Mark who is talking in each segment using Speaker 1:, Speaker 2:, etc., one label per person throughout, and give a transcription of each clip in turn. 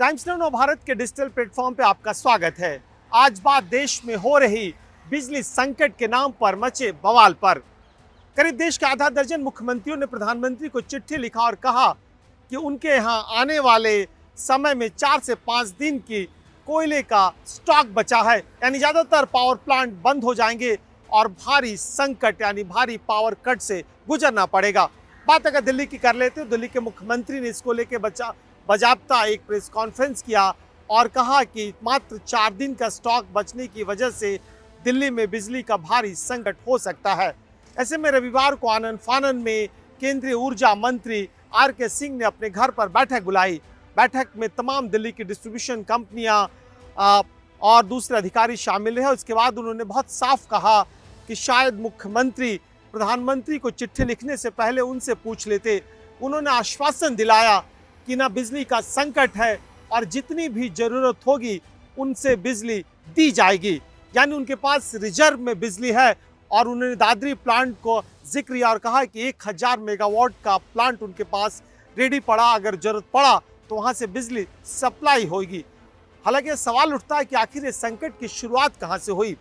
Speaker 1: Times now Bharat के digital platform पे आपका स्वागत है। आज बात देश में हो रही बिजली संकट के नाम पर मचे बवाल पर। करीब देश के आधा दर्जन मुख्यमंत्रियों ने प्रधानमंत्री को चिट्ठी लिखा और कहा कि उनके यहाँ आने वाले समय में 4 से 5 दिन की कोयले का स्टॉक बचा है, यानी ज़्यादातर पावर प्लांट बंद हो जाएंगे और भारी संकट यानी भारी पावर कट से गुजरना पड़ेगा। बात अगर दिल्ली की कर लेते तो दिल्ली के मुख्यमंत्री ने इसको लेकर बाजाबता एक प्रेस कॉन्फ्रेंस किया और कहा कि मात्र 4 दिन का स्टॉक बचने की वजह से दिल्ली में बिजली का भारी संकट हो सकता है। ऐसे में रविवार को आनन फानन में केंद्रीय ऊर्जा मंत्री आर.के. सिंह ने अपने घर पर बैठक बुलाई। बैठक में तमाम दिल्ली की डिस्ट्रीब्यूशन कंपनियां और दूसरे अधिकारी शामिल रहे। उसके बाद उन्होंने बहुत साफ कहा कि शायद मुख्यमंत्री प्रधानमंत्री को चिट्ठी लिखने से पहले उनसे पूछ लेते। उन्होंने आश्वासन दिलाया कि ना बिजली का संकट है और जितनी भी ज़रूरत होगी उनसे बिजली दी जाएगी, यानी उनके पास रिजर्व में बिजली है। और उन्होंने दादरी प्लांट को जिक्र किया और कहा कि 1000 मेगावाट का प्लांट उनके पास रेडी पड़ा, अगर ज़रूरत पड़ा तो वहाँ से बिजली सप्लाई होगी। हालांकि सवाल उठता है कि आखिर ये संकट की शुरुआत कहाँ से हुई।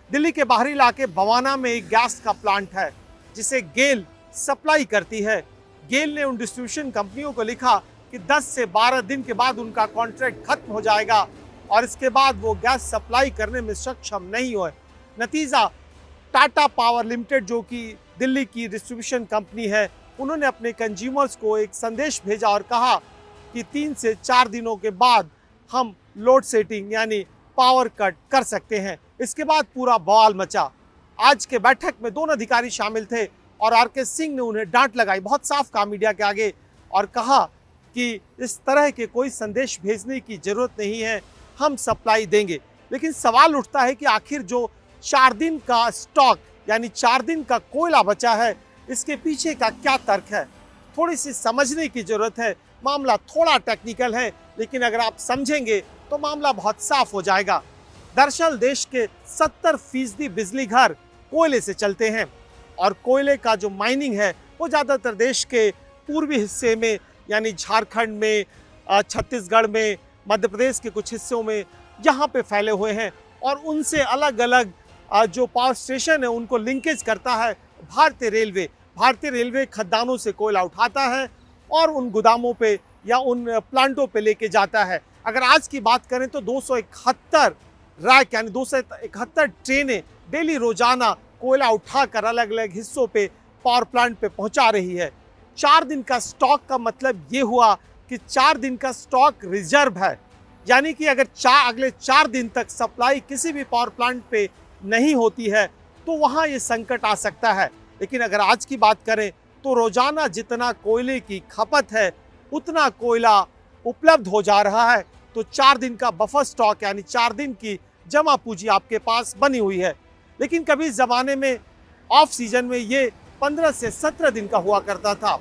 Speaker 1: दिल्ली के बाहरी इलाके बवाना में एक गैस का प्लांट है जिसे गेल सप्लाई करती है। गेल ने उन डिस्ट्रीब्यूशन कंपनियों को लिखा कि 10 से 12 दिन के बाद उनका कॉन्ट्रैक्ट खत्म हो जाएगा और इसके बाद वो गैस सप्लाई करने में सक्षम नहीं हुए। नतीजा टाटा पावर लिमिटेड, जो कि दिल्ली की डिस्ट्रीब्यूशन कंपनी है, उन्होंने अपने कंज्यूमर्स को एक संदेश भेजा और कहा कि 3 से 4 दिनों के बाद हम लोड सेटिंग यानी पावर कट कर सकते हैं। इसके बाद पूरा बवाल मचा। आज के बैठक में 2 अधिकारी शामिल थे और आर.के. सिंह ने उन्हें डांट लगाई, बहुत साफ कहा मीडिया के आगे और कहा कि इस तरह के कोई संदेश भेजने की जरूरत नहीं है, हम सप्लाई देंगे। लेकिन सवाल उठता है कि आखिर जो 4 दिन का स्टॉक यानी 4 दिन का कोयला बचा है, इसके पीछे का क्या तर्क है, थोड़ी सी समझने की जरूरत है। मामला थोड़ा टेक्निकल है, लेकिन अगर आप समझेंगे तो मामला बहुत साफ हो जाएगा। दरअसल देश के 70% बिजली घर कोयले से चलते हैं और कोयले का जो माइनिंग है वो ज़्यादातर देश के पूर्वी हिस्से में यानी झारखंड में, छत्तीसगढ़ में, मध्य प्रदेश के कुछ हिस्सों में यहाँ पे फैले हुए हैं और उनसे अलग अलग जो पावर स्टेशन है उनको लिंकेज करता है भारतीय रेलवे। भारतीय रेलवे खदानों से कोयला उठाता है और उन गोदामों पे या उन प्लांटों पे लेके जाता है। अगर आज की बात करें तो 271 रैक यानी 271 ट्रेनें डेली रोजाना कोयला उठाकर अलग अलग हिस्सों पे पावर प्लांट पे पहुंचा रही है। 4 दिन का स्टॉक का मतलब ये हुआ कि 4 दिन का स्टॉक रिजर्व है, यानी कि अगर अगले 4 दिन तक सप्लाई किसी भी पावर प्लांट पे नहीं होती है तो वहाँ ये संकट आ सकता है। लेकिन अगर आज की बात करें तो रोजाना जितना कोयले की खपत है उतना कोयला उपलब्ध हो जा रहा है, तो 4 दिन का बफर स्टॉक यानी 4 दिन की जमा पूंजी आपके पास बनी हुई है। लेकिन कभी ज़माने में ऑफ सीजन में ये 15 से 17 दिन का हुआ करता था।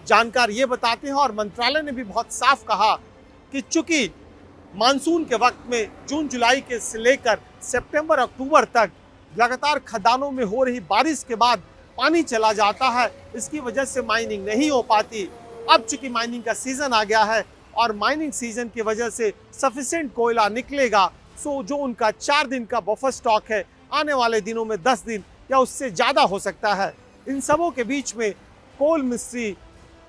Speaker 1: जानकार ये बताते हैं और मंत्रालय ने भी बहुत साफ कहा कि चूंकि मानसून के वक्त में जून जुलाई के से लेकर सितंबर अक्टूबर तक लगातार खदानों में हो रही बारिश के बाद पानी चला जाता है, इसकी वजह से माइनिंग नहीं हो पाती। अब चूंकि माइनिंग का सीजन आ गया है और माइनिंग सीजन की वजह से सफिशिएंट कोयला निकलेगा, सो जो उनका 4 दिन का बफर स्टॉक है आने वाले दिनों में 10 दिन या उससे ज़्यादा हो सकता है। इन सबों के बीच में कोल मिनिस्ट्री,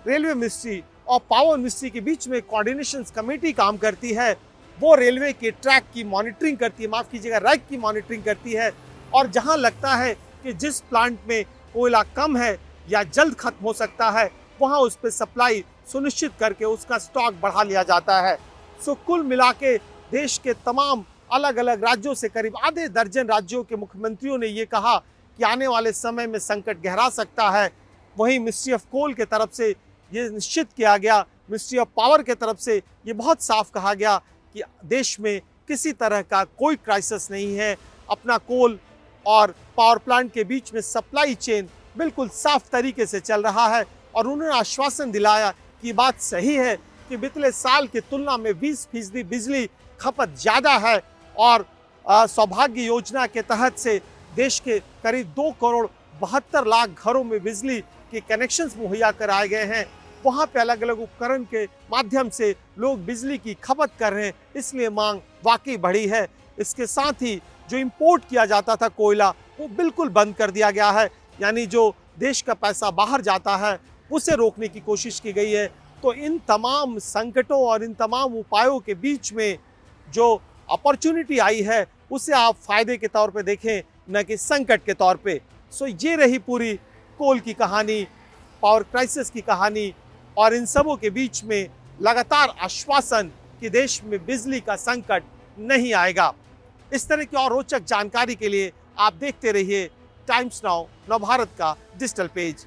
Speaker 1: रेलवे मिनिस्ट्री और पावर मिनिस्ट्री के बीच में कोऑर्डिनेशन कमेटी काम करती है। वो रेलवे के ट्रैक की मॉनिटरिंग करती है, माफ़ कीजिएगा रैक की मॉनिटरिंग करती है और जहां लगता है कि जिस प्लांट में कोयला कम है या जल्द खत्म हो सकता है वहां उस पर सप्लाई सुनिश्चित करके उसका स्टॉक बढ़ा लिया जाता है। सो कुल मिला के देश के तमाम अलग अलग राज्यों से करीब आधे दर्जन राज्यों के मुख्यमंत्रियों ने ये कहा कि आने वाले समय में संकट गहरा सकता है। वहीं मिनिस्ट्री ऑफ कोल के तरफ से ये निश्चित किया गया, मिनिस्ट्री ऑफ पावर के तरफ से ये बहुत साफ कहा गया कि देश में किसी तरह का कोई क्राइसिस नहीं है। अपना कोल और पावर प्लांट के बीच में सप्लाई चेन बिल्कुल साफ तरीके से चल रहा है और उन्होंने आश्वासन दिलाया कि बात सही है कि पिछले साल की तुलना में 20% बिजली खपत ज़्यादा है और सौभाग्य योजना के तहत से देश के करीब 2 करोड़ 72 लाख घरों में बिजली के कनेक्शंस मुहैया कराए गए हैं। वहाँ पे अलग अलग उपकरण के माध्यम से लोग बिजली की खपत कर रहे हैं, इसलिए मांग वाकई बढ़ी है। इसके साथ ही जो इंपोर्ट किया जाता था कोयला, वो बिल्कुल बंद कर दिया गया है, यानी जो देश का पैसा बाहर जाता है उसे रोकने की कोशिश की गई है। तो इन तमाम संकटों और इन तमाम उपायों के बीच में जो अपॉर्चुनिटी आई है उसे आप फायदे के तौर पे देखें, न कि संकट के तौर पे। सो ये रही पूरी कोल की कहानी, पावर क्राइसिस की कहानी, और इन सबों के बीच में लगातार आश्वासन कि देश में बिजली का संकट नहीं आएगा। इस तरह की और रोचक जानकारी के लिए आप देखते रहिए टाइम्स नाउ, नवभारत का डिजिटल पेज।